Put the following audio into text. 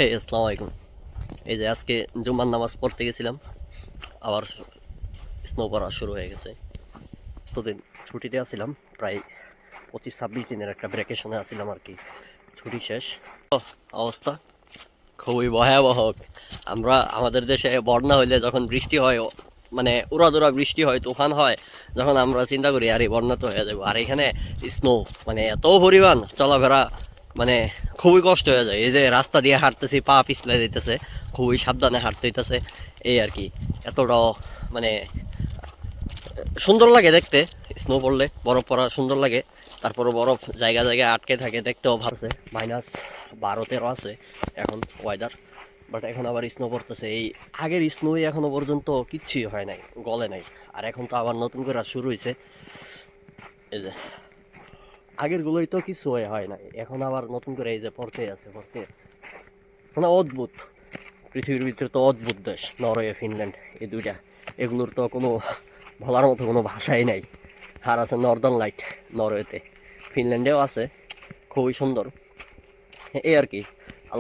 হে আসসালামু আলাইকুম। এই যে আজকে জুম্মার নামাজ পড়তে গেছিলাম, আবার স্নো পড়া শুরু হয়ে গেছে। এতদিন ছুটিতে আছিলাম, প্রায় 25-26 দিনের একটা ভ্যাকেশনে আছিলাম আর কি। ছুটি শেষ। অবস্থা খুবই ভয়াবহ। আমাদের দেশে বন্যা হইলে যখন বৃষ্টি হয়, মানে উড়াধুরা বৃষ্টি হয়, তুফান হয়, যখন আমরা চিন্তা করি আরে বন্যা তো হয়ে যাবো, আর এখানে স্নো মানে এত পরিমাণ চলাফেরা, মানে খুবই কষ্ট হয়ে যায়। এই যে রাস্তা দিয়ে হাঁটতেছি, পা পিছলে দিতেছে, খুবই সাবধানে হাঁটতে হইতেছে এই আর কি। এতটাও মানে সুন্দর লাগে দেখতে, স্নো পড়লে, বরফ পড়া সুন্দর লাগে। তারপরে বরফ জায়গা জায়গায় আটকে থাকে, দেখতেও ভালো আছে। -12-13 আছে এখন ওয়েদার, বাট এখন আবার স্নো পড়তেছে। এই আগের স্নোই এখনো পর্যন্ত কিচ্ছুই হয় নাই, গলে নাই। আর এখন তো আবার নতুন করে শুরু হয়েছে। এই যে আগের গুলোই তো কিছু হয় নাই, এখন আবার নতুন করে এই যে পড়তে আছে মানে অদ্ভুত। পৃথিবীর ভিতরে তো অদ্ভুত দেশ নরওয়ে ফিনল্যান্ড, এই দুইটা, এগুলোর তো কোনো বলার মতো কোনো ভাষাই নাই। আর আছে নর্দার্ন লাইট নরওয়েতে, ফিনল্যান্ডেও আছে, খুবই সুন্দর এই আর কি।